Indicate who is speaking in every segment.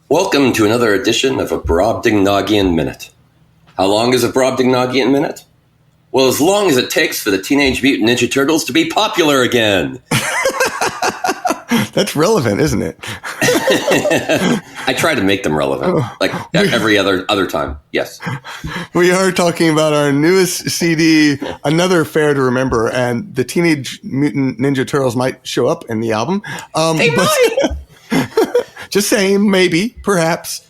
Speaker 1: Welcome to another edition of a Brobdingnagian Minute. How long is a Brobdingnagian Minute? Well, as long as it takes for the Teenage Mutant Ninja Turtles to be popular again.
Speaker 2: That's relevant, isn't it?
Speaker 1: I try to make them relevant, like every other time. Yes.
Speaker 2: We are talking about our newest CD, Another Fair to Remember, and the Teenage Mutant Ninja Turtles might show up in the album.
Speaker 1: They might!
Speaker 2: Just saying, maybe, perhaps,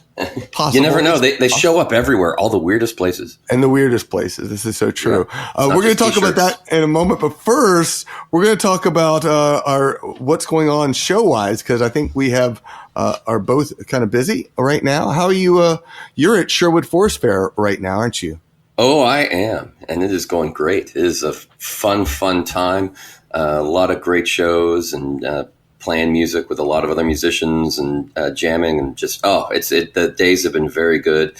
Speaker 2: possible.
Speaker 1: You never know. They show up everywhere, all the weirdest places.
Speaker 2: And the weirdest places. This is so true.
Speaker 1: Yeah.
Speaker 2: We're going to talk about that in a moment. But first, we're going to talk about our what's going on show-wise, because I think we are both kind of busy right now. How are you? You're at Sherwood Forest Faire right now, aren't you?
Speaker 1: Oh, I am. And it is going great. It is a fun time. A lot of great shows and playing music with a lot of other musicians and jamming and just, the days have been very good.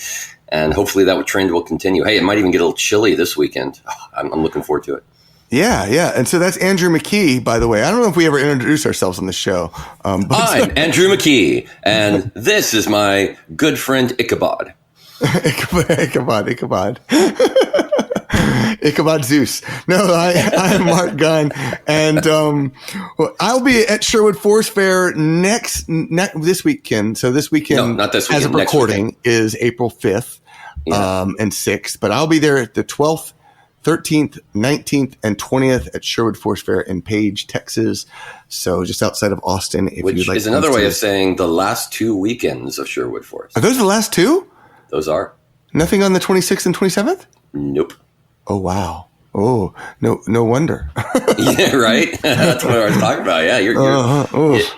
Speaker 1: And hopefully that trend will continue. Hey, it might even get a little chilly this weekend. I'm looking forward to it. Yeah.
Speaker 2: And so that's Andrew McKee, by the way. I don't know if we ever introduced ourselves on the show.
Speaker 1: I'm Andrew McKee, and this is my good friend Ichabod.
Speaker 2: Ichabod. Ichabod Zeus. No, I'm Mark Gunn, and I'll be at Sherwood Forest Faire this weekend. So this weekend,
Speaker 1: no, not this weekend,
Speaker 2: as of recording, is April 5th and 6th. But I'll be there at the 12th, 13th, 19th, and 20th at Sherwood Forest Faire in Page, Texas. So just outside of Austin.
Speaker 1: Which is another way of saying the last 2 weekends of Sherwood Forest.
Speaker 2: Are those the last two?
Speaker 1: Those are.
Speaker 2: Nothing on the 26th and 27th?
Speaker 1: Nope.
Speaker 2: Oh, wow. Oh, no wonder.
Speaker 1: Yeah, right? That's what I was talking about. Yeah,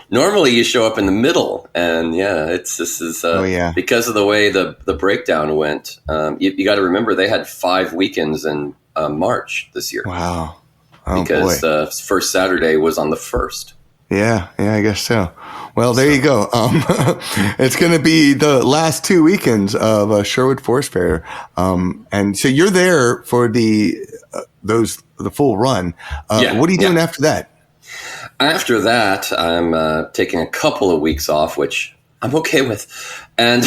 Speaker 1: normally you show up in the middle, and because of the way the breakdown went. You got to remember they had 5 weekends in March this year.
Speaker 2: Wow.
Speaker 1: Because the first Saturday was on the 1st.
Speaker 2: Yeah, I guess so. Well, there you go. It's going to be the last 2 weekends of Sherwood Forest Faire, and so you're there for the full run. What are you doing after that?
Speaker 1: After that, I'm taking a couple of weeks off, which I'm okay with, and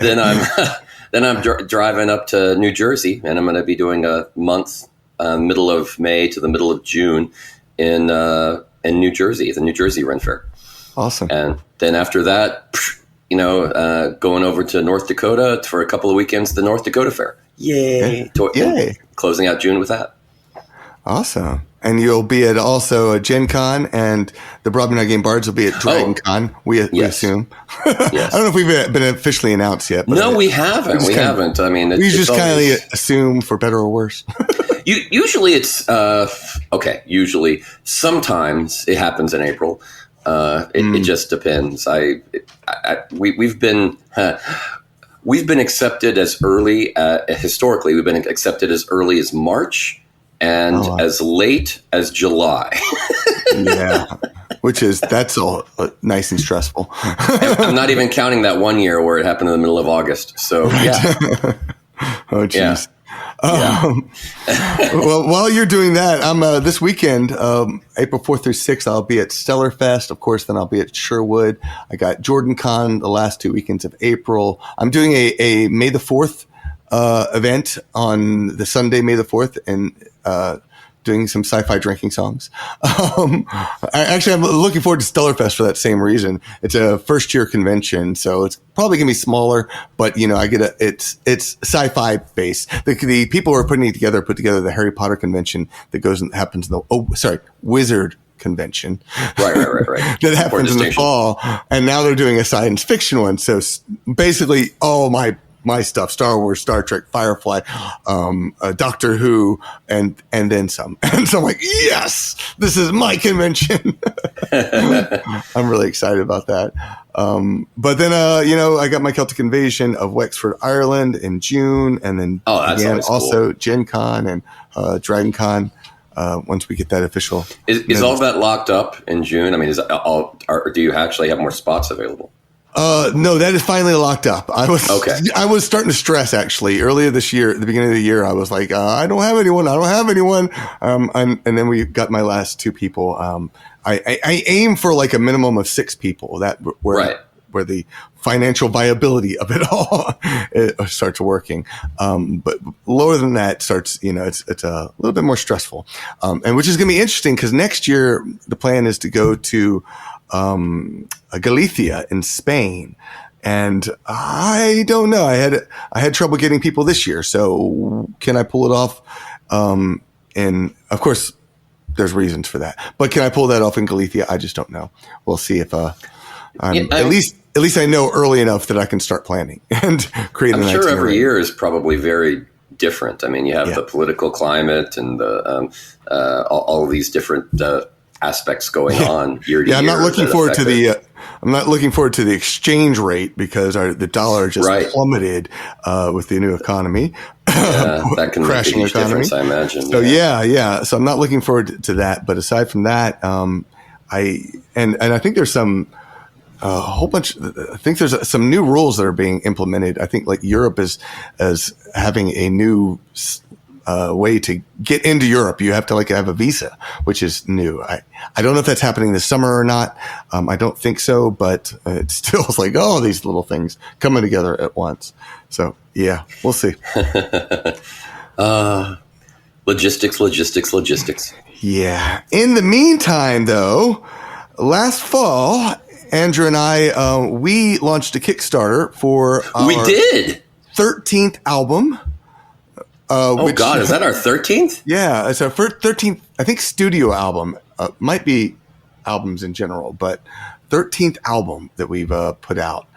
Speaker 1: then I'm driving up to New Jersey, and I'm going to be doing a month, middle of May to the middle of June, in New Jersey, the New Jersey Ren Fair.
Speaker 2: Awesome.
Speaker 1: And then after that, going over to North Dakota for a couple of weekends, the North Dakota Fair. Yay.
Speaker 2: Yay.
Speaker 1: Closing out June with that.
Speaker 2: Awesome. And you'll be at also Gen Con, and the Brobdingnagian Bards will be at Dragon Con, we assume.
Speaker 1: Yes.
Speaker 2: I don't know if we've been officially announced yet. But
Speaker 1: no, we haven't. We haven't. I mean,
Speaker 2: we just kind of assume, for better or worse.
Speaker 1: Usually it's okay. Usually, sometimes it happens in April. It just depends. We've been accepted as early. Historically, we've been accepted as early as March and as late as July.
Speaker 2: Yeah, that's all nice and stressful.
Speaker 1: I'm not even counting that one year where it happened in the middle of August. So yeah.
Speaker 2: Oh, geez.
Speaker 1: Yeah.
Speaker 2: Well, while you're doing that, I'm this weekend, April 4th through 6th, I'll be at Stellar Fest. Of course, then I'll be at Sherwood. I got Jordan Con the last 2 weekends of April. I'm doing a May the 4th event on the Sunday, May the 4th, and doing some sci-fi drinking songs. I'm looking forward to Stellar Fest for that same reason. It's a first-year convention, so it's probably going to be smaller, but it's sci-fi based. The people who are put together the Harry Potter convention that happens in Wizard convention.
Speaker 1: Right.
Speaker 2: That happens in the fall, and now they're doing a science fiction one. So basically, all my stuff: Star Wars, Star Trek, Firefly, Doctor Who, and then some. And so I'm like, yes, this is my convention. I'm really excited about that. But then, I got my Celtic Invasion of Wexford, Ireland in June, and then also Gen Con and Dragon Con. Once we get that official,
Speaker 1: is all that locked up in June? I mean, do you actually have more spots available?
Speaker 2: No, that is finally locked up. I was starting to stress actually earlier this year, at the beginning of the year. I was like, I don't have anyone. And then we got my last 2 people. I aim for like a minimum of 6 people where the financial viability of it all it starts working. But lower than that starts, it's a little bit more stressful. And which is going to be interesting because next year the plan is to go to Galicia in Spain. And I don't know. I had trouble getting people this year. So can I pull it off? And of course, there's reasons for that. But can I pull that off in Galicia? I just don't know. We'll see if at least I know early enough that I can start planning and create an itinerary.
Speaker 1: I'm sure every year is probably very different. I mean, you have the political climate and the all of these different aspects going on year to year.
Speaker 2: I'm not looking forward to the exchange rate because the dollar just plummeted with the new economy.
Speaker 1: Yeah, that can make a huge difference, I imagine.
Speaker 2: So so I'm not looking forward to that. But aside from that, I think there's some a whole bunch. I think there's some new rules that are being implemented. I think like Europe is having a new way to get into Europe. You have to have a visa, which is new. I don't know if that's happening this summer or not. I don't think so, but it still is like, oh, these little things coming together at once. So yeah, we'll see.
Speaker 1: Logistics.
Speaker 2: Yeah. In the meantime, though, last fall, Andrew and I, we launched a Kickstarter for our 13th album.
Speaker 1: Is that our 13th?
Speaker 2: Yeah, it's our 13th, I think, studio album. Might be albums in general, but 13th album that we've put out,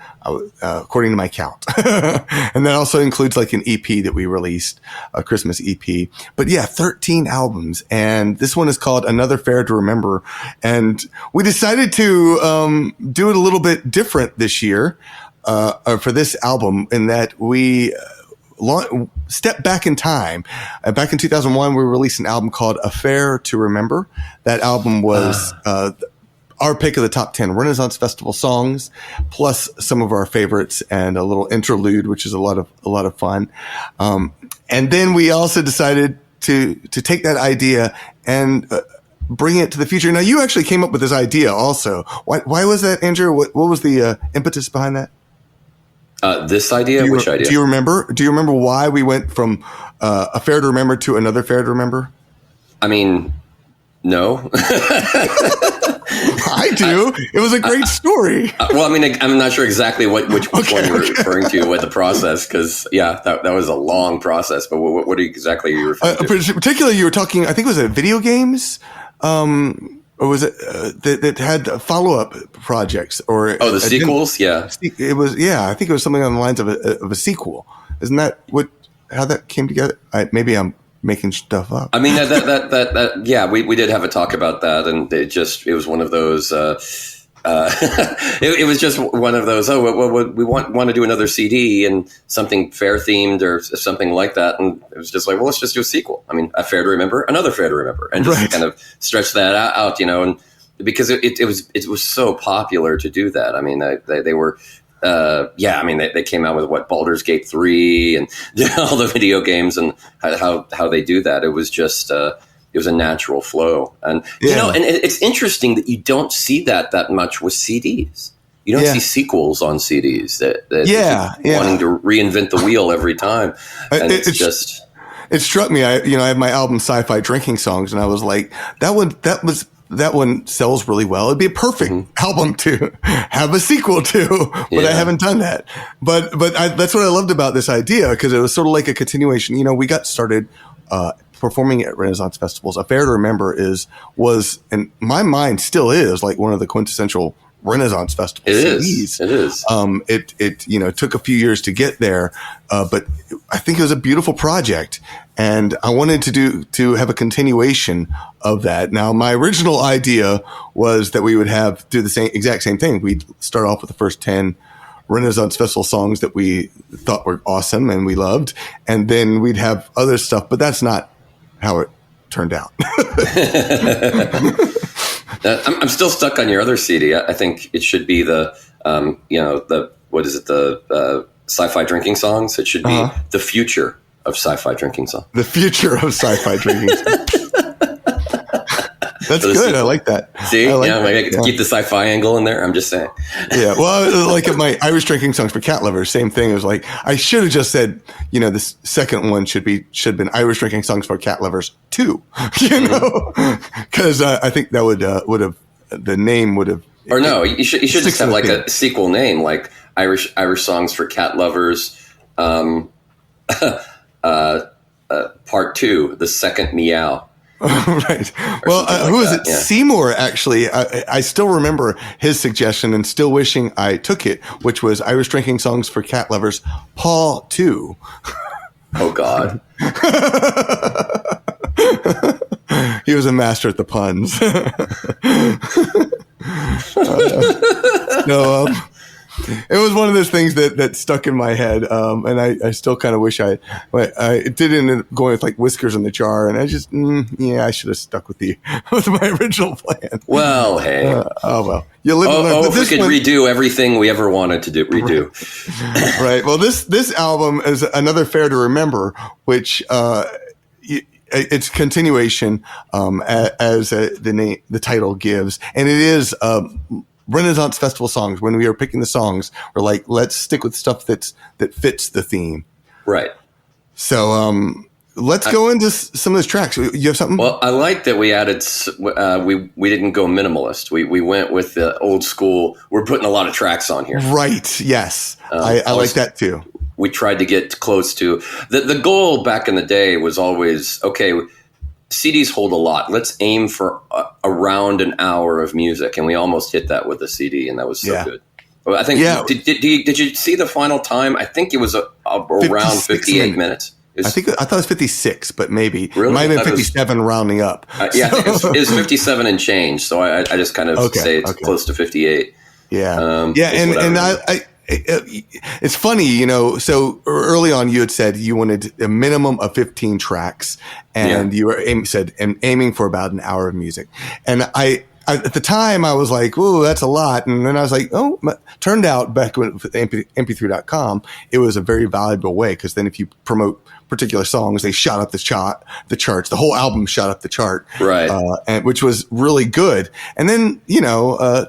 Speaker 2: according to my count. And that also includes like an EP that we released, a Christmas EP. But yeah, 13 albums. And this one is called Another Fair to Remember. And we decided to do it a little bit different this year for this album in that we step back in time. Back in 2001, we released an album called A Fair to Remember. That album was our pick of the top 10 Renaissance Festival songs, plus some of our favorites and a little interlude, which is a lot of fun. And then we also decided to take that idea and bring it to the future. Now, you actually came up with this idea also. Why was that, Andrew? What was the impetus behind that?
Speaker 1: This idea? Which idea?
Speaker 2: Do you remember why we went from A Fair to Remember to Another Fair to Remember?
Speaker 1: I mean, no.
Speaker 2: I do. It was a great story.
Speaker 1: Well, I mean, I'm not sure exactly which one you're referring to with the process, because, that was a long process. But what exactly are you referring to?
Speaker 2: Particularly, you were talking, I think it was video games? Or was it that had follow-up projects? Or
Speaker 1: the sequels? Yeah.
Speaker 2: It was, I think it was something on the lines of a sequel. Isn't that how that came together? Maybe I'm making stuff up.
Speaker 1: I mean, we did have a talk about that, and it was one of those, it was just one of those, we want to do another CD and something fair themed or something like that. And it was just like, well, let's just do a sequel. I mean, A Fair to Remember, Another Fair to Remember, and just kind of stretch that out, and because it was so popular to do that. I mean, they were, they came out with Baldur's Gate 3 and all the video games and how they do that. It was just, it was a natural flow. And, and it's interesting that you don't see that much with CDs. You don't see sequels on CDs that wanting to reinvent the wheel every time. And
Speaker 2: it struck me. I have my album Sci-Fi Drinking Songs, and I was like, that one sells really well. It'd be a perfect album to have a sequel to, but I haven't done that. But that's what I loved about this idea, because it was sort of like a continuation. We got started performing at Renaissance festivals. A Fair to Remember was, in my mind, still is like one of the quintessential Renaissance festival CDs.
Speaker 1: It is.
Speaker 2: It took a few years to get there, but I think it was a beautiful project, and I wanted to have a continuation of that. Now, my original idea was that we would do the exact same thing. We'd start off with the first 10 Renaissance Festival songs that we thought were awesome and we loved, and then we'd have other stuff, but that's not how it turned out.
Speaker 1: I'm still stuck on your other CD. I think it should be the Sci-Fi Drinking Songs. It should be the future of Sci-Fi Drinking Songs.
Speaker 2: The future of Sci-Fi Drinking Songs. That's good. I like that.
Speaker 1: See,
Speaker 2: I like
Speaker 1: keep the sci-fi angle in there. I'm just saying.
Speaker 2: Yeah, well, like at my Irish drinking songs for cat lovers, same thing. It was like I should have just said, this second one should have been Irish drinking songs for cat lovers 2, because I think that would have the name would have.
Speaker 1: Or no, you should just have like a sequel name, like Irish songs for cat lovers, part 2, the second meow.
Speaker 2: Right. Well, who is it? Yeah. Seymour, actually. I still remember his suggestion and still wishing I took it, which was Irish Drinking Songs for Cat Lovers, Paw 2.
Speaker 1: Oh, God.
Speaker 2: He was a master at the puns. It was one of those things that stuck in my head, and I still kind of wish I did end up going with like Whiskers in the Jar, and I just I should have stuck with my original plan.
Speaker 1: Well, hey,
Speaker 2: you live and learn.
Speaker 1: If we could redo everything we ever wanted to redo.
Speaker 2: Right. Well, this album is another Fair to Remember, which it's continuation as the title gives, and it is. Renaissance Festival songs. When we were picking the songs, we're like, let's stick with stuff that fits the theme.
Speaker 1: Right.
Speaker 2: So let's go into some of those tracks. You have something?
Speaker 1: Well, I like that we added. We didn't go minimalist. We went with the old school. We're putting a lot of tracks on here.
Speaker 2: Right. Yes. I like that too.
Speaker 1: We tried to get close to the goal back in the day was always okay. CDs hold a lot. Let's aim for around an hour of music, and we almost hit that with the CD, and that was so good. Well, I think. Yeah. Did you see the final time? I think it was around 58 minutes.
Speaker 2: I thought it was 56, but maybe
Speaker 1: really?
Speaker 2: It might have been 57 rounding up.
Speaker 1: Yeah, I think it was 57 and change. So I just kind of say it's close to 58.
Speaker 2: Yeah, and I it's funny, so early on you had said you wanted a minimum of 15 tracks and you were aiming for about an hour of music. And I at the time I was like, oh, that's a lot. And then I was like, oh, turned out back with mp3.com, it was a very valuable way. Because then if you promote particular songs, they shot up the charts. The whole album shot up the chart. Right. And which was really good. And then,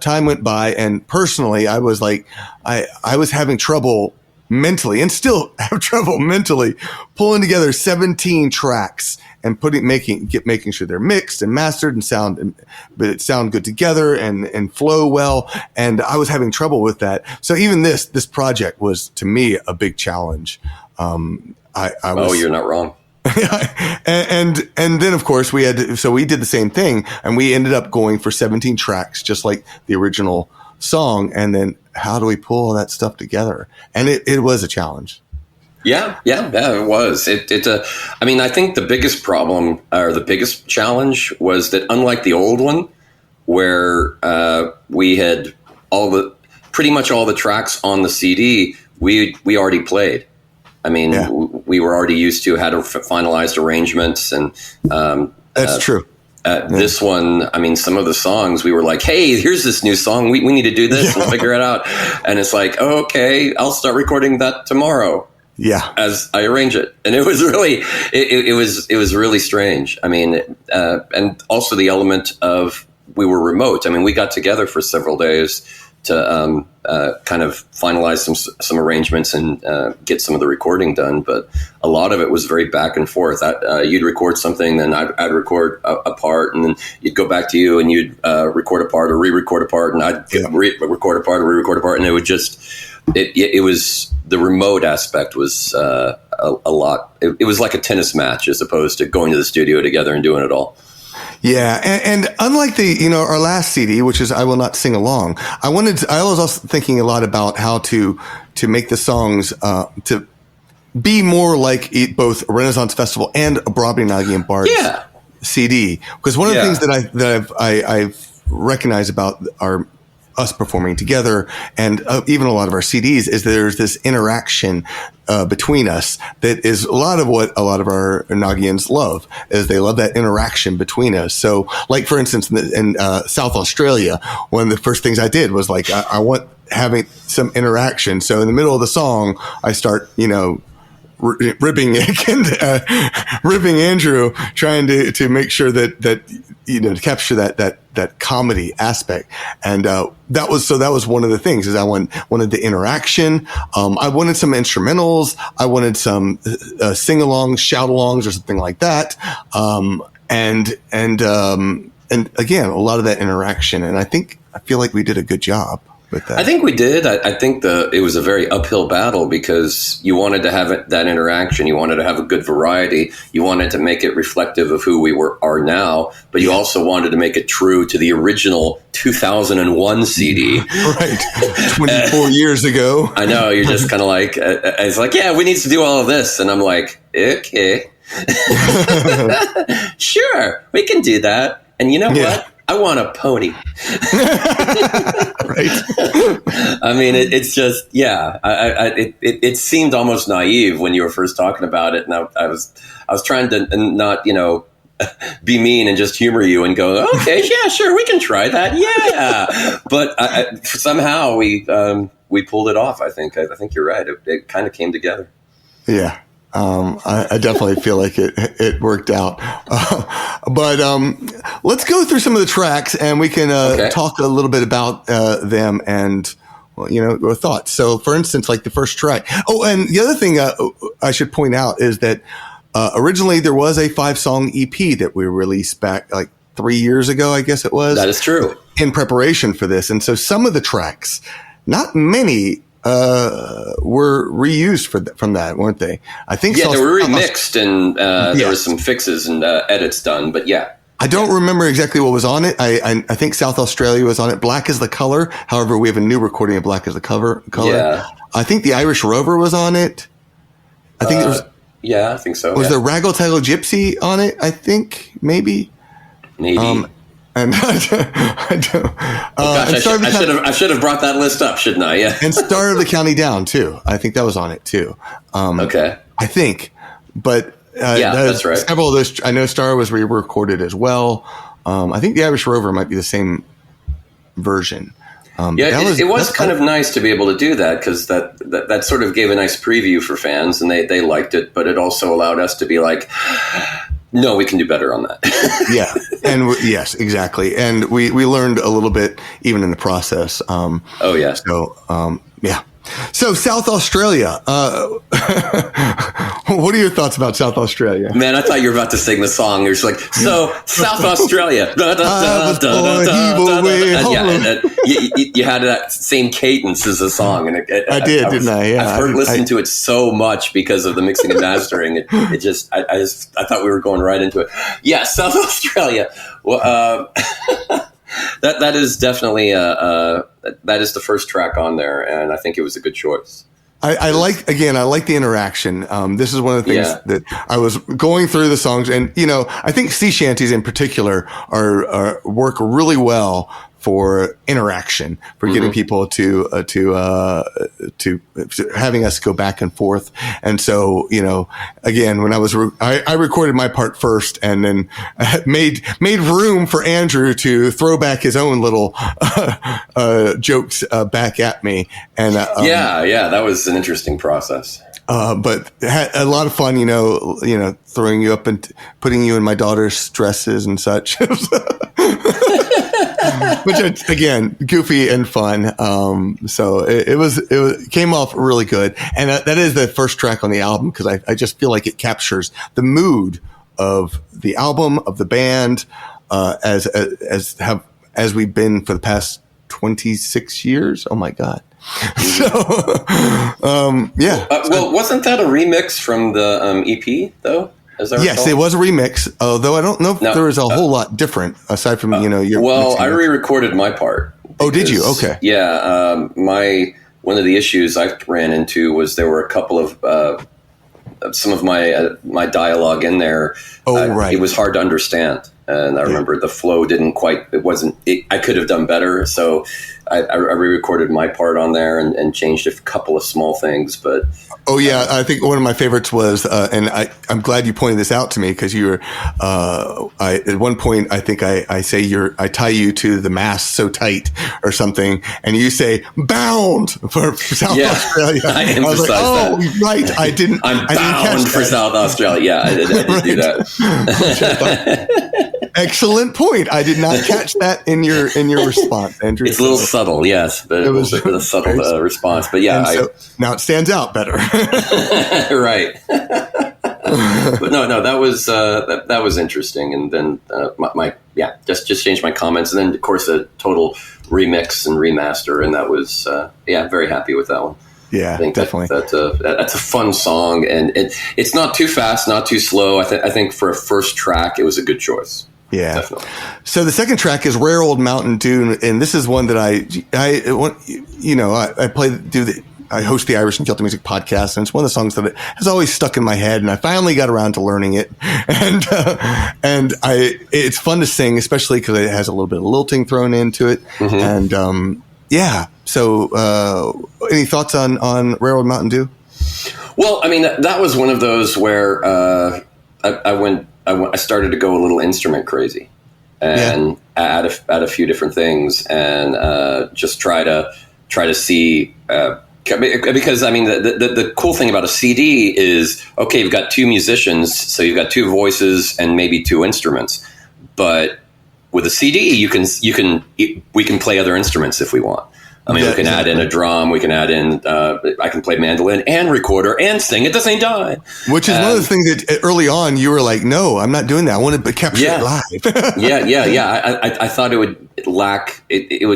Speaker 2: time went by, and personally, I was like, I was having trouble mentally, and still have trouble mentally, pulling together 17 tracks and making sure they're mixed and mastered and sound good together and flow well. And I was having trouble with that. So even this project was, to me, a big challenge.
Speaker 1: You're not wrong.
Speaker 2: and then of course we did the same thing, and we ended up going for 17 tracks, just like the original song. And then how do we pull all that stuff together? And it was a challenge.
Speaker 1: Yeah, it was. I mean, I think the biggest problem or the biggest challenge was that unlike the old one, where we had pretty much all the tracks on the CD, we already played. I mean, we were already used to how to finalized arrangements, and
Speaker 2: that's true.
Speaker 1: This one, I mean, some of the songs we were like, hey, here's this new song. We need to do this. We'll figure it out. And it's like, oh, okay, I'll start recording that tomorrow. Yeah. As I arrange it. And it was really, it was really strange. I mean, and also the element of we were remote. I mean, we got together for several days to kind of finalize some arrangements and get some of the recording done. But a lot of it was very back and forth. You'd record something, then I'd record a part, and then you'd go back to you and you'd record a part or re-record a part, and I'd record a part or re-record a part, and it would just it was the remote aspect was a lot. It was like a tennis match as opposed to going to the studio together and doing it all.
Speaker 2: Yeah, and unlike our last CD, which is I Will Not Sing Along, I was also thinking a lot about how to make the songs to be more like both a Renaissance Festival and a Brobdingnagian Bards CD. Because one of the things that I've recognized about us performing together and even a lot of our CDs is there's this interaction between us that is a lot of what a lot of our Nagians love, is they love that interaction between us. So like, for instance, in South Australia, one of the first things I did was like, I want having some interaction. So in the middle of the song, I start, ribbing Andrew, trying to make sure that to capture that comedy aspect. And that was one of the things, is I wanted the interaction. I wanted some instrumentals. I wanted some sing-alongs, shout-alongs, or something like that. And again, a lot of that interaction. And I feel like we did a good job with that.
Speaker 1: I think we did. I think it was a very uphill battle, because you wanted to have that interaction. You wanted to have a good variety. You wanted to make it reflective of who we are now, but you also wanted to make it true to the original 2001 CD.
Speaker 2: Right. 24 years ago.
Speaker 1: I know. You're just kind of like, it's like, yeah, we need to do all of this. And I'm like, okay. Sure, we can do that. And you know what? I want a pony.
Speaker 2: Right.
Speaker 1: I mean, it's just, it seemed almost naive when you were first talking about it. And I was trying to not, be mean and just humor you and go, okay, yeah, sure, we can try that. Yeah. But somehow we pulled it off. I think you're right. It kind of came together.
Speaker 2: Yeah. I definitely feel like it worked out. But let's go through some of the tracks, and we can talk a little bit about them and, your thoughts. So, for instance, like the first track. Oh, and the other thing I should point out is that originally there was a 5-song EP that we released back like 3 years ago, I guess it was.
Speaker 1: That is true.
Speaker 2: In preparation for this. And so some of the tracks, not many, were reused from that, weren't they? I think.
Speaker 1: Yeah, they were remixed, and there was some fixes and edits done. But yeah,
Speaker 2: I don't remember exactly what was on it. I think South Australia was on it. Black is the Color. However, we have a new recording of Black is the Color.
Speaker 1: Yeah.
Speaker 2: I think the Irish Rover was on it. I think it was.
Speaker 1: Yeah, I think so.
Speaker 2: Was the Raggle Taggle Gypsy on it? I think maybe. And I
Speaker 1: should have brought that list up, shouldn't I? Yeah.
Speaker 2: And Star of the County Down too. I think that was on it too.
Speaker 1: Okay.
Speaker 2: I think, but
Speaker 1: that's right.
Speaker 2: Several of those, I know Star was re-recorded as well. I think the Irish Rover might be the same version.
Speaker 1: It was kind of nice to be able to do that, because that sort of gave a nice preview for fans, and they liked it, but it also allowed us to be like, no, we can do better on that.
Speaker 2: Yeah. And yes, exactly. And we learned a little bit even in the process.
Speaker 1: Yeah.
Speaker 2: So, yeah. So South Australia, what are your thoughts about South Australia?
Speaker 1: Man, I thought you were about to sing the song. You're just like, so South Australia. You had that same cadence as the song. And
Speaker 2: I didn't I? Yeah.
Speaker 1: I've listened to it so much because of the mixing and mastering. I thought we were going right into it. Yeah, South Australia. Well, that is definitely that is the first track on there, and I think it was a good choice.
Speaker 2: I like the interaction. This is one of the things that I was going through the songs, and I think sea shanties in particular are work really well for interaction, for getting people to having us go back and forth. And so, again, when I recorded my part first, and then made room for Andrew to throw back his own little jokes back at me. And
Speaker 1: that was an interesting process.
Speaker 2: But had a lot of fun, throwing you up and putting you in my daughter's dresses and such. Which, again, goofy and fun. So it came off really good. And that is the first track on the album, because I just feel like it captures the mood of the album, of the band, as we've been for the past 26 years. Oh my God. So, yeah.
Speaker 1: Well, wasn't that a remix from the EP though?
Speaker 2: Yes, it was a remix, although I don't know if there was a whole lot different aside from, your.
Speaker 1: Well, I re-recorded my part.
Speaker 2: Oh, did you? Okay.
Speaker 1: Yeah. One of the issues I ran into was there were a couple of, some of my dialogue in there.
Speaker 2: Oh, right.
Speaker 1: It was hard to understand. And I remember the flow I could have done better. So I re-recorded my part on there and changed a couple of small things. But
Speaker 2: oh yeah, I think one of my favorites was, and I'm glad you pointed this out to me, because you were, at one point I think I say I tie you to the mast so tight or something, and you say bound for South Australia.
Speaker 1: I emphasized
Speaker 2: that. Right,
Speaker 1: I'm bound for South Australia. Yeah, I did do that.
Speaker 2: Excellent point. I did not catch that in your response, Andrew.
Speaker 1: It's a little subtle, yes, but it was a subtle response. But yeah,
Speaker 2: now it stands out better.
Speaker 1: Right. But no, that was interesting. And then just changed my comments, and then of course a total remix and remaster, and that was very happy with that one.
Speaker 2: Yeah,
Speaker 1: I think
Speaker 2: definitely.
Speaker 1: That's a fun song, and it's not too fast, not too slow. I think for a first track, it was a good choice.
Speaker 2: Yeah.
Speaker 1: Definitely.
Speaker 2: So the second track is Rare Old Mountain Dew, and this is one that I host the Irish and Celtic Music podcast, and it's one of the songs that has always stuck in my head, and I finally got around to learning it, and it's fun to sing, especially because it has a little bit of lilting thrown into it, and So, any thoughts on Rare Old Mountain Dew?
Speaker 1: Well, I mean, that was one of those where I started to go a little instrument crazy, and add a few different things, and just try to see. Because I mean, the cool thing about a CD is, okay, you've got two musicians, so you've got two voices and maybe two instruments. But with a CD, we can play other instruments if we want. I mean, we can add in a drum, we can add in, I can play mandolin and recorder and sing at the same time.
Speaker 2: Which is one of the things that early on you were like, no, I'm not doing that. I want to capture it live.
Speaker 1: Yeah. I thought it would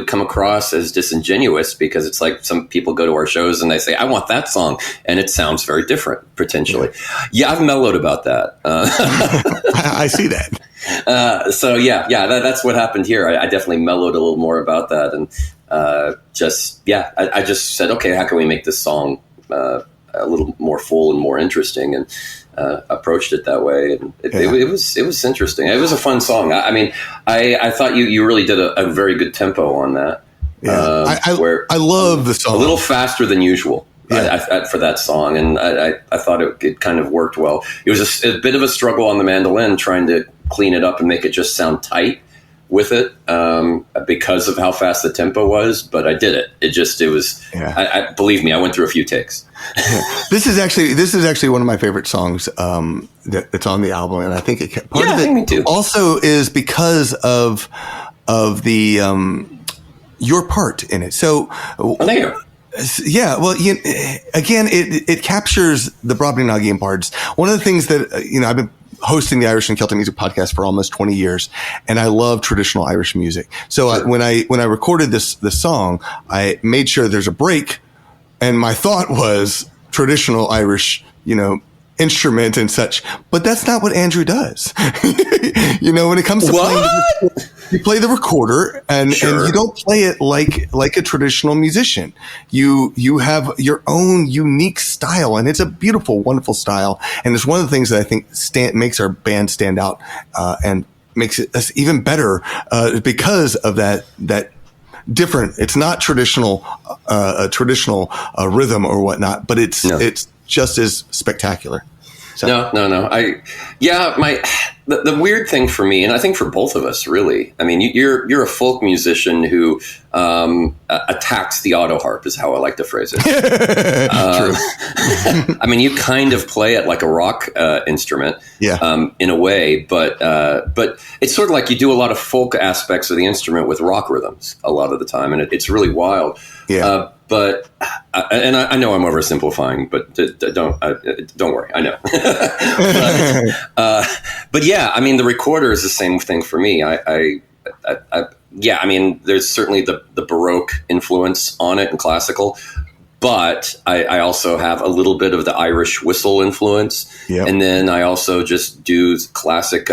Speaker 1: come across as disingenuous, because it's like some people go to our shows and they say, I want that song. And it sounds very different, potentially. Yeah, I've mellowed about that.
Speaker 2: I see that.
Speaker 1: That's what happened here. I definitely mellowed a little more about that. And I just said, okay, how can we make this song a little more full and more interesting, and approached it that way. And it was interesting. It was a fun song. I mean, I thought you really did a very good tempo on that.
Speaker 2: Yeah. I love the song.
Speaker 1: A little faster than usual. For that song, and I thought it kind of worked well. It was a bit of a struggle on the mandolin, trying to clean it up and make it just sound tight with it, because of how fast the tempo was. But I did it. It was. Yeah. Believe me, I went through a few takes.
Speaker 2: This is actually one of my favorite songs that's on the album, and I think part of it
Speaker 1: me too.
Speaker 2: Also is because of the your part in it. So.
Speaker 1: Thank you.
Speaker 2: Yeah, well, again, it captures the Brobdingnagian Bards. One of the things that, I've been hosting the Irish and Celtic Music podcast for almost 20 years, and I love traditional Irish music. So when I recorded this song, I made sure there's a break, and my thought was traditional Irish, instrument and such. But that's not what Andrew does. When it comes to playing, you play the recorder, and you don't play it like a traditional musician. You have your own unique style, and it's a beautiful, wonderful style. And it's one of the things that I think makes our band stand out, and makes it even better, because of that different. It's not traditional, a traditional rhythm or whatnot, but it's just as spectacular. So.
Speaker 1: No. The weird thing for me, and I think for both of us, really, I mean, you're a folk musician who attacks the auto harp, is how I like to phrase it.
Speaker 2: True.
Speaker 1: I mean, you kind of play it like a rock instrument, in a way, but it's sort of like you do a lot of folk aspects of the instrument with rock rhythms a lot of the time, and it's really wild. Yeah. But I know I'm oversimplifying, but don't worry. I know. But yeah, I mean, the recorder is the same thing for me. I mean, there's certainly the Baroque influence on it and classical, but I also have a little bit of the Irish whistle influence, and then I also just do classic.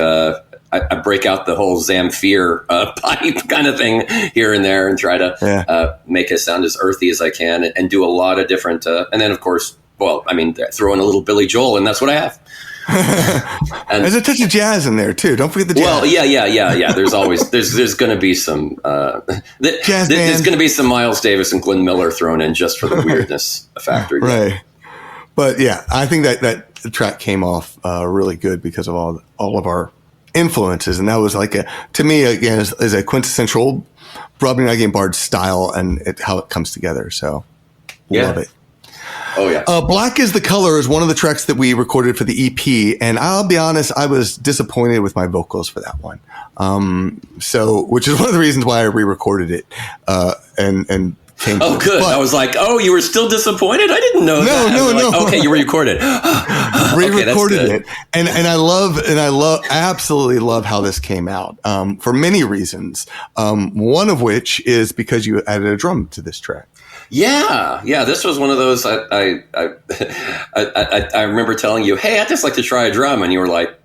Speaker 1: I break out the whole Zamfir pipe kind of thing here and there, and try to make it sound as earthy as I can, and do a lot of different. And then, of course, throw in a little Billy Joel, and that's what I have. And
Speaker 2: there's a touch of jazz in there too. Don't forget the jazz.
Speaker 1: Well, yeah. There's always there's going to be some
Speaker 2: jazz
Speaker 1: there's going to be some Miles Davis and Glenn Miller thrown in just for the weirdness factor.
Speaker 2: Right. But yeah, I think that the track came off really good because of all of our influences, and that was like to me again is a quintessential Brobdingnagian Bards style and how it comes together. So love it.
Speaker 1: Oh yeah.
Speaker 2: Black is the Color is one of the tracks that we recorded for the EP, and I'll be honest, I was disappointed with my vocals for that one. Which is one of the reasons why I re-recorded it and.
Speaker 1: Oh, good. But I was like, oh, you were still disappointed? I didn't know that.
Speaker 2: No.
Speaker 1: Okay, you re-recorded.
Speaker 2: Re-recorded it. And I absolutely love how this came out for many reasons. One of which is because you added a drum to this track.
Speaker 1: Yeah. This was one of those. I remember telling you, hey, I'd just like to try a drum. And you were like,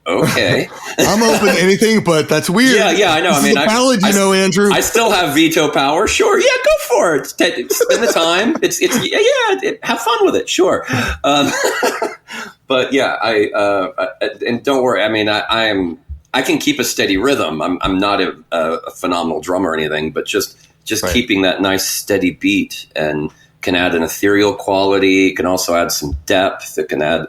Speaker 1: okay.
Speaker 2: I'm open to anything, but that's weird.
Speaker 1: Yeah, I know.
Speaker 2: This is a ballad, Andrew.
Speaker 1: I still have veto power. Sure. Yeah, go for it. Spend the time. Have fun with it. Sure. But yeah, and don't worry. I mean, I can keep a steady rhythm. I'm not a phenomenal drummer or anything, but just right. Keeping that nice steady beat and can add an ethereal quality, can also add some depth. It can add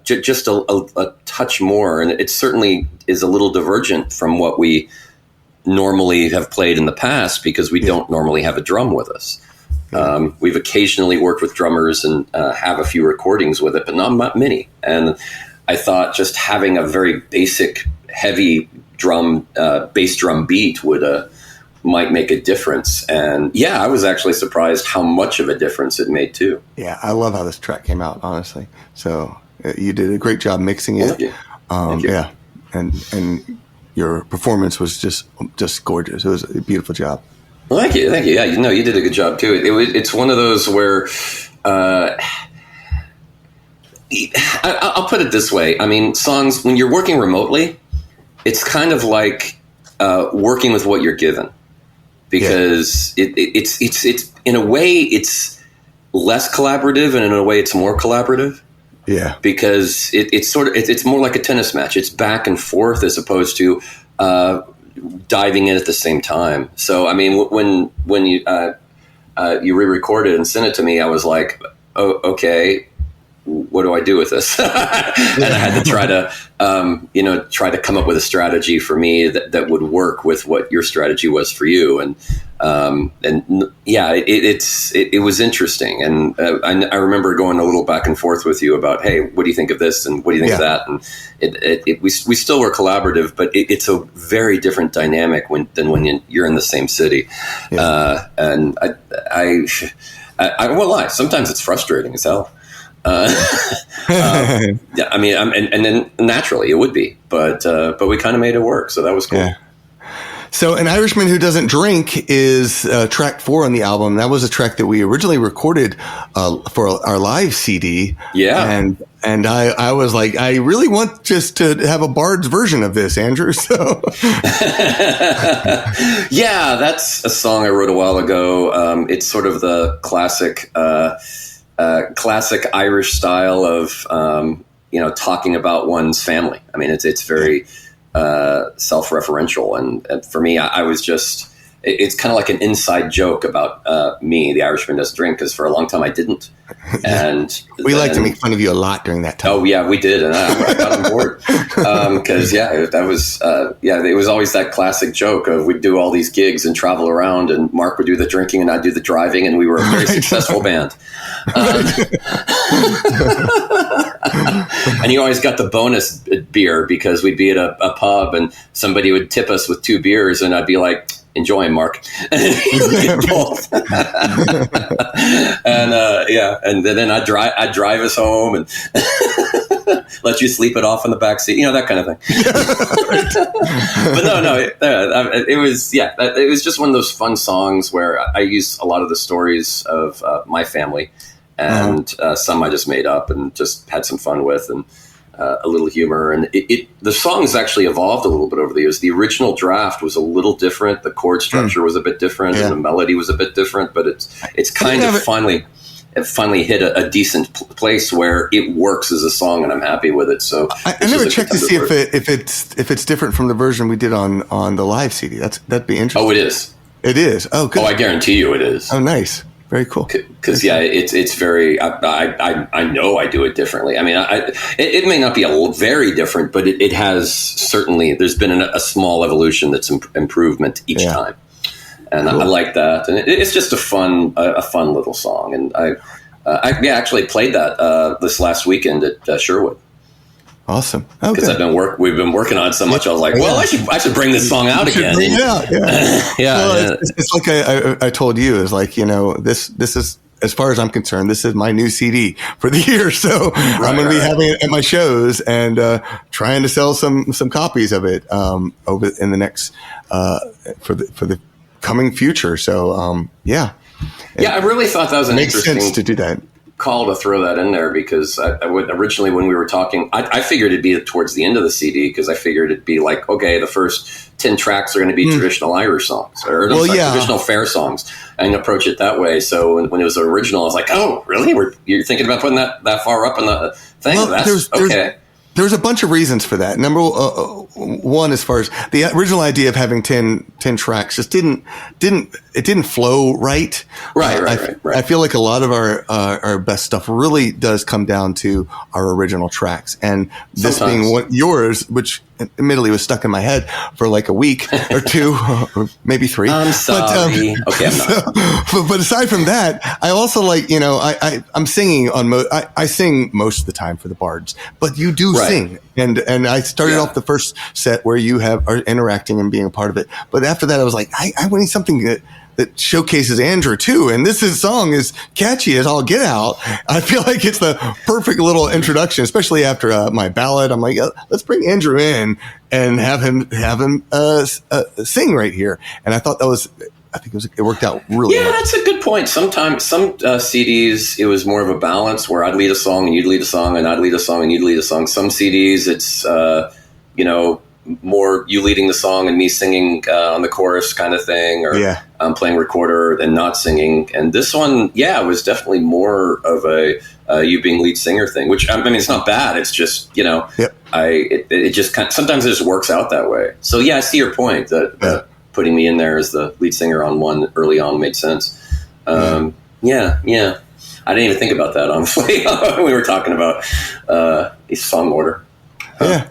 Speaker 1: just a touch more. And it certainly is a little divergent from what we normally have played in the past because we don't normally have a drum with us. We've occasionally worked with drummers and have a few recordings with it, but not many. And I thought just having a very basic, heavy drum, bass drum beat might make a difference. And yeah, I was actually surprised how much of a difference it made too.
Speaker 2: Yeah, I love how this track came out, honestly. So you did a great job mixing it.
Speaker 1: Thank you.
Speaker 2: Yeah, and your performance was just gorgeous. It was a beautiful job.
Speaker 1: Well, thank you. Yeah, you did a good job too. It's one of those where I'll put it this way. I mean, songs, when you're working remotely, it's kind of like working with what you're given. Because it's in a way it's less collaborative, and in a way it's more collaborative.
Speaker 2: Yeah.
Speaker 1: Because it's more like a tennis match. It's back and forth as opposed to diving in at the same time. So I mean, when you re-recorded and sent it to me, I was like, oh, okay, what do I do with this? And I had to try to come up with a strategy for me that would work with what your strategy was for you. And yeah, it was interesting. And I remember going a little back and forth with you about, hey, what do you think of this? And what do you think of that? And we still were collaborative, but it's a very different dynamic than when you're in the same city. Yeah. And I won't lie. Sometimes it's frustrating as hell. Yeah, I mean, and then naturally it would be, but we kind of made it work, so that was cool.
Speaker 2: Yeah. So, An Irishman Who Doesn't Drink is track 4 on the album. That was a track that we originally recorded for our live CD.
Speaker 1: Yeah,
Speaker 2: and I was like, I really want just to have a Bards version of this, Andrew. So,
Speaker 1: yeah, that's a song I wrote a while ago. It's sort of the classic Irish style of talking about one's family. I mean, it's very self-referential, and for me, I was just. It's kind of like an inside joke about me, the Irishman doesn't drink, because for a long time I didn't. And
Speaker 2: we like to make fun of you a lot during that time.
Speaker 1: Oh yeah, we did, and I got on board because it was always that classic joke of we'd do all these gigs and travel around, and Mark would do the drinking and I'd do the driving, and we were a very successful band. And you always got the bonus beer because we'd be at a pub and somebody would tip us with 2 beers, and I'd be like, enjoy them, Mark. And both. And then I'd drive us home and let you sleep it off in the back seat, that kind of thing. But it was just one of those fun songs where I use a lot of the stories of my family, and some I just made up and just had some fun with, and a little humor. And the songs actually evolved a little bit over the years. The original draft was a little different. The chord structure was a bit different, and the melody was a bit different. But it's kind of finally it finally hit a decent place where it works as a song, and I'm happy with it. So
Speaker 2: I never checked to see if it's different from the version we did on the live CD. That'd be interesting.
Speaker 1: Oh, it is.
Speaker 2: It is. Oh, good.
Speaker 1: Oh, I guarantee you it is.
Speaker 2: Oh, nice. Very cool.
Speaker 1: Because it's very. I know I do it differently. I mean, it may not be very different, but it has certainly. There's been a small evolution that's improvement each time, and cool. I like that. And it's just a fun little song. And I actually played that this last weekend at Sherwood.
Speaker 2: Awesome.
Speaker 1: Because we've been working on it so much. I was like, well, I should bring this song out again.
Speaker 2: Yeah. It's like I told you. Is like, this is, as far as I'm concerned, this is my new CD for the year. So I'm going to be having it at my shows and trying to sell some copies of it over in the next for the coming future. So I really thought that was an interesting. Makes sense to do that.
Speaker 1: Call to throw that in there, because I would originally, when we were talking, I figured it'd be towards the end of the CD, because I figured it'd be like, okay, the first 10 tracks are going to be traditional Irish songs or traditional fair songs, and approach it that way. So when it was original, I was like, oh, really? You're thinking about putting that far up in the thing?
Speaker 2: Well,
Speaker 1: that's okay.
Speaker 2: There's a bunch of reasons for that. Number one, as far as the original idea of having 10 tracks just didn't flow right. Right. I feel like a lot of our best stuff really does come down to our original tracks, and this being yours, which admittedly was stuck in my head for like a week or two, or maybe 3.
Speaker 1: I'm sorry. Okay, I'm not.
Speaker 2: But aside from that, I also like, I'm singing I sing most of the time for the Bards, but you do sing. And I started off the first set where you are interacting and being a part of it. But after that, I was like, I need something that showcases Andrew too. And this song is catchy as all get out. I feel like it's the perfect little introduction, especially after my ballad. I'm like, let's bring Andrew in and have him sing right here. And I thought it worked out really well.
Speaker 1: Yeah, that's a good point. Sometimes some CDs, it was more of a balance where I'd lead a song and you'd lead a song, and I'd lead a song and you'd lead a song. Some CDs, it's more you leading the song and me singing on the chorus kind of thing, or I'm playing recorder and not singing. And this one, was definitely more of a you being lead singer thing, which I mean, it's not bad. It's just, it just kind of, sometimes it just works out that way. So I see your point that putting me in there as the lead singer on one early on made sense. I didn't even think about that, honestly, when we were talking about song order.
Speaker 2: Yeah.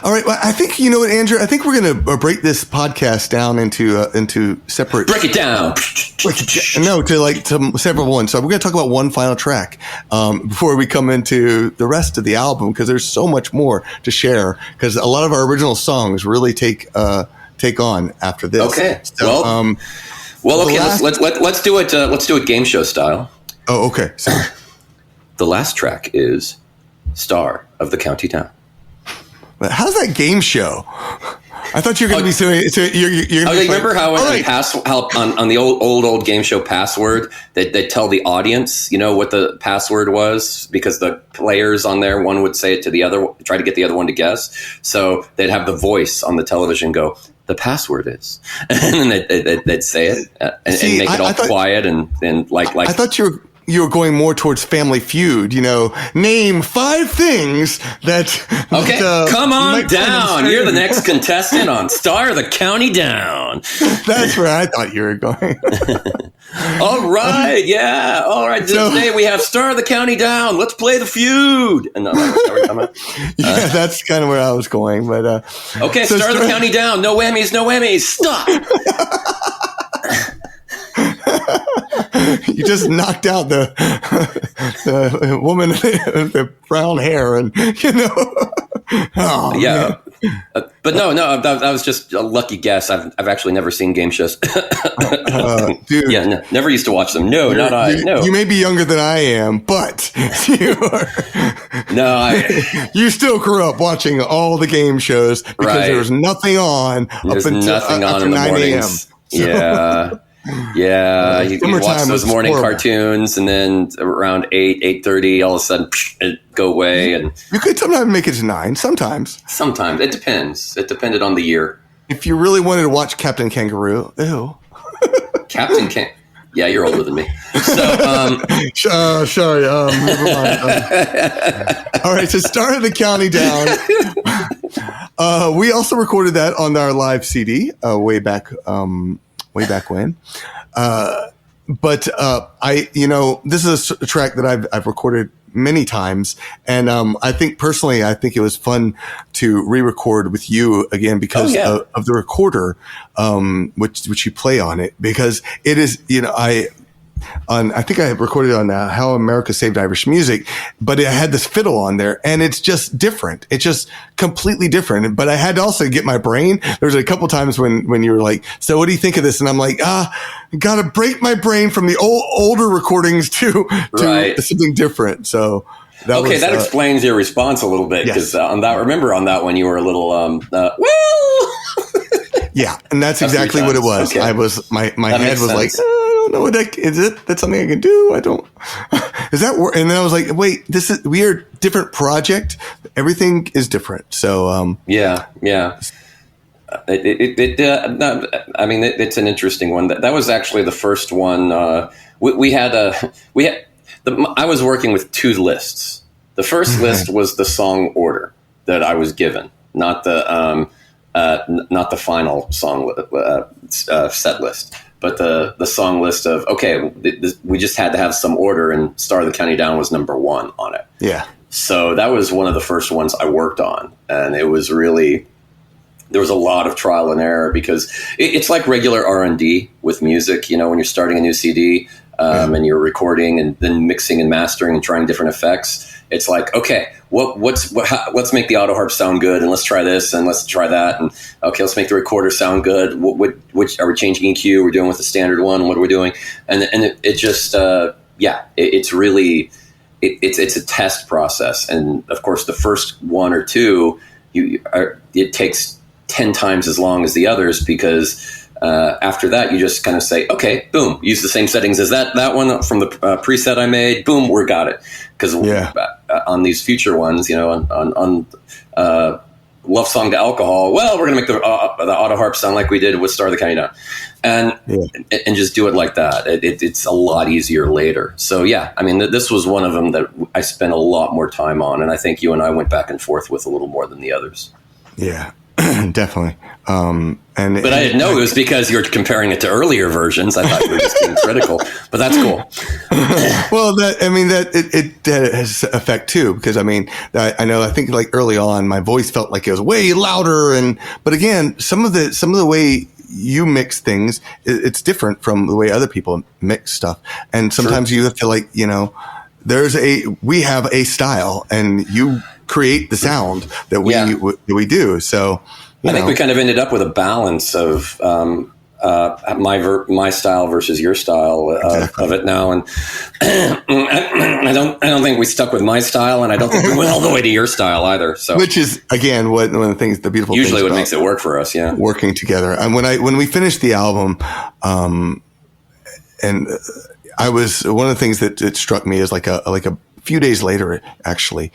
Speaker 2: All right. Well, I think, you know what, Andrew, I think we're going to break this podcast down into separate.
Speaker 1: Break it down.
Speaker 2: No, to several ones. So we're going to talk about one final track before we come into the rest of the album, because there's so much more to share, because a lot of our original songs really take on after this.
Speaker 1: Okay. So, okay. Let's do it. Let's do it game show style.
Speaker 2: Oh, okay. Sorry.
Speaker 1: The last track is "Star of the County Down."
Speaker 2: How's that game show? I thought you were going to be saying. So you're
Speaker 1: remember how on the old game show Password, they tell the audience, what the password was, because the players on there, one would say it to the other, try to get the other one to guess. So they'd have the voice on the television go, "The password is," and then they'd say it and make it all quiet and like. I
Speaker 2: thought you were going more towards Family Feud, name 5 things that.
Speaker 1: Okay, come on down. You're the next contestant on Star of the County Down.
Speaker 2: That's where I thought you were going.
Speaker 1: All right, yeah. All right, today we have Star of the County Down. Let's play the feud. And
Speaker 2: that's kind of where I was going. But
Speaker 1: okay, so Star of the County Down. No whammies, no whammies. Stop.
Speaker 2: You just knocked out the woman with the brown hair, and
Speaker 1: Oh, yeah. But no, that was just a lucky guess. I've actually never seen game shows.
Speaker 2: Dude.
Speaker 1: Yeah, never used to watch them. No, not I. No.
Speaker 2: You may be younger than I am, but you are.
Speaker 1: No,
Speaker 2: you still grew up watching all the game shows because there was nothing on
Speaker 1: There's
Speaker 2: up until
Speaker 1: nothing on
Speaker 2: after
Speaker 1: in the
Speaker 2: 9 a.m.
Speaker 1: mornings. Yeah. Yeah, you watch those morning cartoons, and then around 8:30, all of a sudden, it go away. And
Speaker 2: you could sometimes make it to 9. Sometimes
Speaker 1: it depends. It depended on the year.
Speaker 2: If you really wanted to watch Captain Kangaroo, ew.
Speaker 1: Captain Kangaroo. Yeah, you're older than me. So,
Speaker 2: sorry. Never mind. All right. So Star of the County Down. We also recorded that on our live CD way back when. But this is a track that I've recorded many times, and I think it was fun to re-record with you again because of the recorder, which you play on it, because it is, I think I recorded on How America Saved Irish Music, but it had this fiddle on there, and it's just different. It's just completely different. But I had to also get my brain. There was a couple times when you were like, "So what do you think of this?" And I'm like, got to break my brain from the older recordings to something different. So that
Speaker 1: explains your response a little bit, because on that one you were a little well.
Speaker 2: Yeah, and that's exactly what it was. Okay. I was my head was like, I don't know what that is. That's something I can do. I don't. Is that? And then I was like, wait, we are a different project. Everything is different. So
Speaker 1: yeah. It's an interesting one. That was actually the first one. I was working with two lists. The first list was the song order that I was given, not the final song set list, but the song list of, we just had to have some order, and Star of the County Down was number 1 on it.
Speaker 2: Yeah.
Speaker 1: So that was one of the first ones I worked on, and it was really, there was a lot of trial and error, because it's like regular R&D with music, when you're starting a new CD and you're recording and then mixing and mastering and trying different effects. It's like, okay, let's make the auto harp sound good, and let's try this, and let's try that, and okay, let's make the recorder sound good. Which are we changing EQ? We're doing with the standard one. What are we doing? And it just it's really it's a test process, and of course the first one or two it takes 10 times as long as the others, because after that you just kind of say, okay, boom, use the same settings as that one from the preset I made. Boom, we got it. Because on these future ones, on Love Song to Alcohol, well, we're going to make the auto harp sound like we did with Star of the County Down, and just do it like that. It's a lot easier later. So this was one of them that I spent a lot more time on, and I think you and I went back and forth with a little more than the others.
Speaker 2: Yeah. Definitely.
Speaker 1: But I didn't know it was because you were comparing it to earlier versions. I thought you were just being critical, but that's cool.
Speaker 2: Well, that has effect too, because I think like early on my voice felt like it was way louder, but again, some of the way you mix things, it's different from the way other people mix stuff, and sometimes you have to we have a style, and you create the sound that we do. So
Speaker 1: I think we kind of ended up with a balance of my style versus your style of it now, and I don't think we stuck with my style, and I don't think we went all the way to your style either. So,
Speaker 2: which is again one of the things, the beautiful
Speaker 1: usually
Speaker 2: things
Speaker 1: what makes it work for us,
Speaker 2: working together. And when we finished the album, and I was, one of the things that struck me is like a few days later, actually,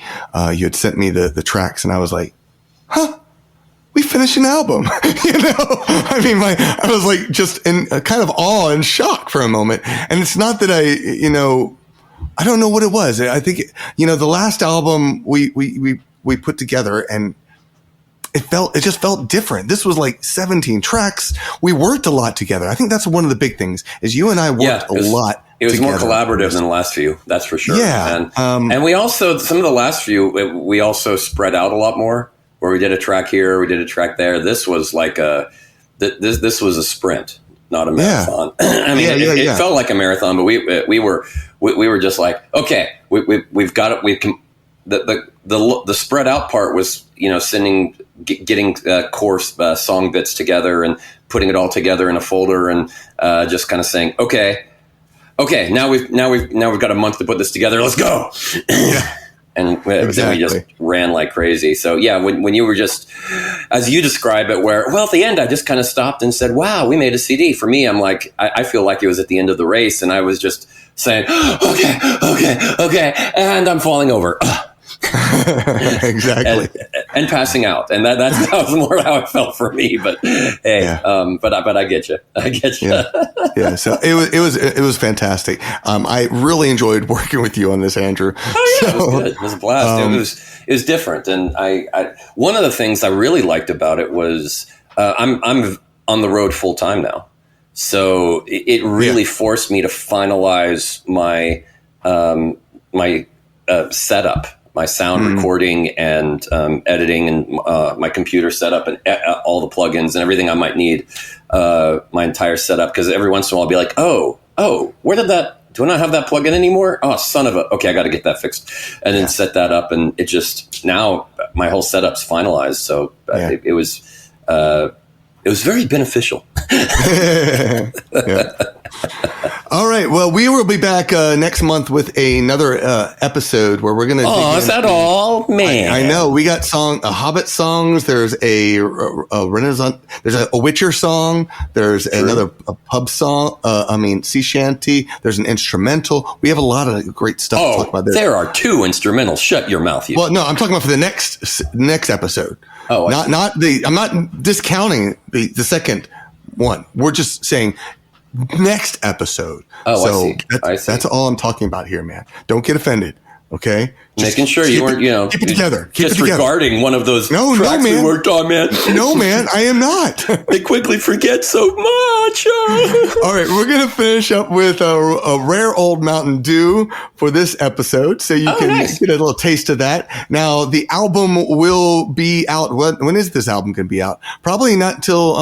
Speaker 2: you had sent me the tracks, and I was like, huh, we finished an album. I was like just in a kind of awe and shock for a moment. And it's not that I don't know what it was. I think, the last album we put together, and it just felt different. This was like 17 tracks. We worked a lot together. I think that's one of the big things, is you and I worked a lot.
Speaker 1: It was
Speaker 2: together.
Speaker 1: More collaborative than the last few, that's for sure.
Speaker 2: Yeah.
Speaker 1: And we also, some of the last few, we also spread out a lot more, where we did a track here, we did a track there. This was like this was a sprint, not a marathon. Yeah. It felt like a marathon, but we were just like, okay, we've got it. We can, the spread out part was, getting course song bits together and putting it all together in a folder, and just kind of saying, okay, now we've got a month to put this together. Let's go. Yeah. And then we just ran like crazy. So when you were just, as you describe it, at the end I just kind of stopped and said, wow, we made a CD. For me, I'm like, I feel like it was at the end of the race, and I was just saying, okay, and I'm falling over.
Speaker 2: Exactly.
Speaker 1: And passing out, and that was more how it felt for me. But hey,
Speaker 2: Yeah.
Speaker 1: but I get you. I get you.
Speaker 2: Yeah. So it was fantastic. I really enjoyed working with you on this, Andrew.
Speaker 1: Oh yeah, it was good. It was a blast. It was different, and I one of the things I really liked about it was I'm on the road full time now, so it really forced me to finalize my my setup, my sound recording and editing, and my computer setup, and all the plugins and everything I might need, my entire setup. Because every once in a while I'll be like, oh, where did that? Do I not have that plugin anymore? Oh, son of a... Okay, I got to get that fixed. And then set that up, and it just... Now my whole setup's finalized, so it was very beneficial.
Speaker 2: All right. Well, we will be back next month with another episode where we're going to...
Speaker 1: Oh, is that all? Man.
Speaker 2: I know. We got Hobbit songs. There's a Renaissance... There's a Witcher song. There's another pub song. Sea shanty. There's an instrumental. We have a lot of great stuff to talk about there.
Speaker 1: There are 2 instrumentals. Shut your mouth, you.
Speaker 2: Well, no, I'm talking about for the next episode.
Speaker 1: Oh,
Speaker 2: I'm not discounting the second one. We're just saying... next episode.
Speaker 1: Oh,
Speaker 2: so
Speaker 1: I see.
Speaker 2: That's all I'm talking about here, man. Don't get offended, okay?
Speaker 1: Just making sure you weren't,
Speaker 2: keep it together.
Speaker 1: Disregarding one of those tracks
Speaker 2: man.
Speaker 1: we worked on, man.
Speaker 2: No, man, I am not.
Speaker 1: They quickly forget so much.
Speaker 2: All right, we're going to finish up with a rare old Mountain Dew for this episode, so you can get a little taste of that. Now, the album will be out. When is this album going to be out? Probably not until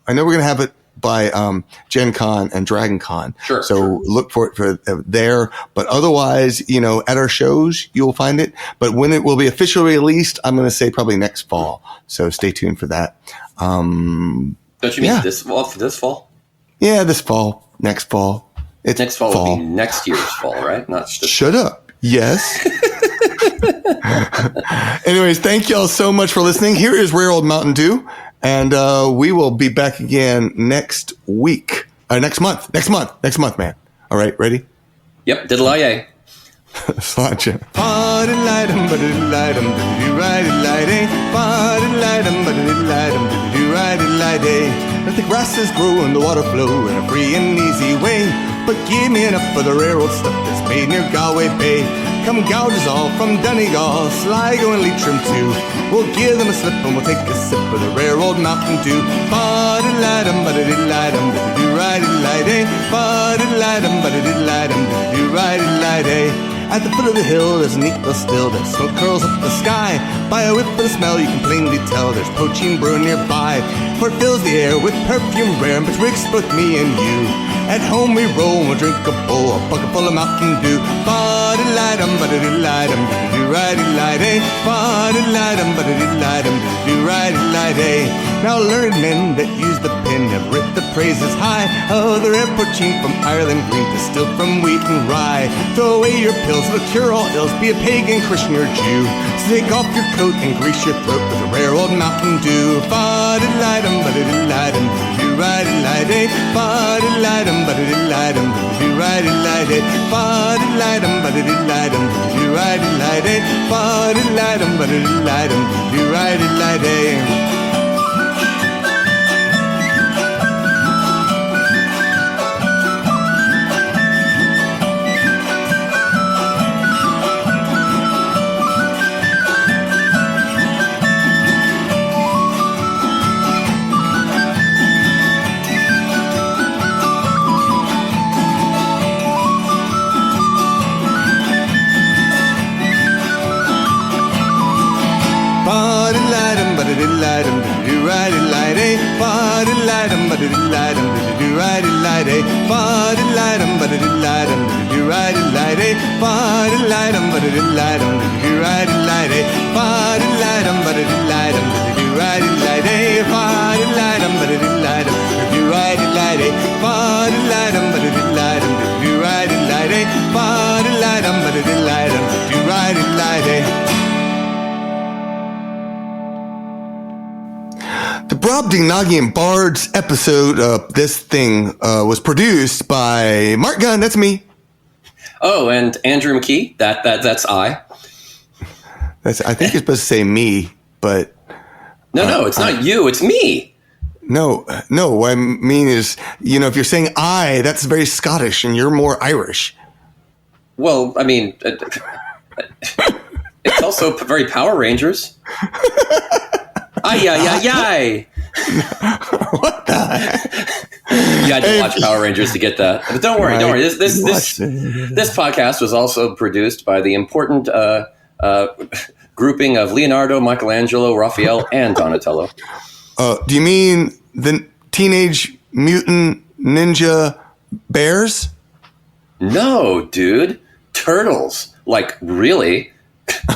Speaker 2: I know we're going to have it by Gen Con and Dragon Con.
Speaker 1: Sure.
Speaker 2: So look for it there. But otherwise, at our shows, you'll find it. But when it will be officially released, I'm going to say probably next fall. So stay tuned for that.
Speaker 1: Don't you mean this fall?
Speaker 2: Yeah, this fall. Next fall.
Speaker 1: Next fall will be next year's fall, right? Not just
Speaker 2: Shut up. Yes. Anyways, thank y'all so much for listening. Here is Rare Old Mountain Dew. And we will be back again next week. Next month, man. All right, ready?
Speaker 1: Yep, diddle-I-yay.
Speaker 2: Sláinte. Let the grasses grow and the water flow in a free and easy way. But give me enough for the rare old stuff that's made near Galway Bay. Come gouge us all from Donegal, Sligo and Leitrim too. We'll give them a slip and we'll take a sip of the rare old Mountain Dew. Ba-da-la-dum, ba-da-da-la-dum, ba-da-da-ra-di-la-day. Ba-da-da-la-dum, ba-da-da-la-dum, ba-da-da-ra-di-la-day. At the foot of the hill, there's an eagle still that smoke curls up the sky. By a whiff of the smell, you can plainly tell there's poaching brewing nearby. For it fills the air with perfume rare, betwixt both me and you. At home we roll and we'll drink a bowl, a bucket full of Mountain Dew. Ba-da-la-dum, ba-da-da-la-dum, ba-da-da-ra-di-la-day. Ba-da-la-dum, ba-da-da-la-dum, ba-da-da-ra-di-la-day. Now learned men that use the pen have writ the praises high of the rare poaching from Ireland green, distilled from wheat and rye. Throw away your pills, it'll cure all ills, be a pagan, Christian, or Jew. So take off your coat and grease your throat with a rare old Mountain Dew. Ba-da-da-la-dum, ba-da-da-la-dum, ba-da-da-ra-di-la-day. Ba-da-da-la-dum, ba-da-da-la-dum, ba-da-da-ra-di-la-day. Ba-da-da-la-dum, ba-da-da-la-dum, ba-da-da-ra-di-la-day. Ba-da-da-la-dum, ba-da-da-la-dum, ba-da-da-ra-di-la-day. Ba-da-la-dum, ba-da-da-la-dum, ba-da-da-ra-di-la-day. Ba-da-la-dum, ba-da-da-la-dum, ba-da-da-ra-di-la-day. Ba-da-la-dum, ba-da-da-la-dum, ba-da-da-ra-di-la-day. Ba-da-la-dum, ba-da-da-la-dum, ba-da-da-ra-di-la-day. Ba-da-la-dum, ba-da-da-la-dum, ba-da-da-ra-di-la-day. Ba-da-la-dum, ba-da-da-la-dum, ba-da-da-ra-di-la-day. Ba-da-la-dum, ba-da-da-la-dum, ba-da-da-ra-di-la-day. Ba-da-la-dum, ba-da-da-la-dum, ba-da-da-ra-di-la-day. The Brobdingnagian Bards episode of this thing was produced by Mark Gunn. That's me.
Speaker 1: Oh, and Andrew McKee. That's I.
Speaker 2: I think you're supposed to say me, but
Speaker 1: No, it's not you. It's me.
Speaker 2: No. What I mean is, if you're saying I, that's very Scottish, and you're more Irish.
Speaker 1: Well, I mean, it's also very Power Rangers. Ay.
Speaker 2: What the heck?
Speaker 1: You had to watch Power Rangers to get that. But don't worry. This podcast was also produced by the important grouping of Leonardo, Michelangelo, Raphael, and Donatello.
Speaker 2: Do you mean the Teenage Mutant Ninja Bears?
Speaker 1: No, dude. Turtles. Like, really?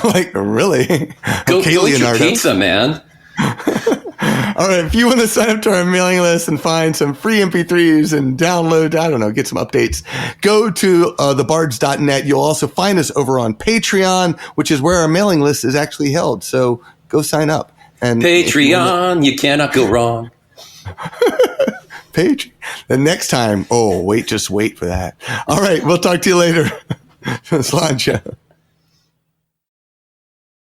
Speaker 2: Like, really?
Speaker 1: Go
Speaker 2: Okay,
Speaker 1: eat your
Speaker 2: Leonardo.
Speaker 1: pizza, man.
Speaker 2: All right, if you want to sign up to our mailing list and find some free MP3s and download, get some updates, go to thebards.net. You'll also find us over on Patreon, which is where our mailing list is actually held. So go sign up. And
Speaker 1: Patreon, you cannot go wrong.
Speaker 2: The next time, just wait for that. All right, we'll talk to you later. Sláinte.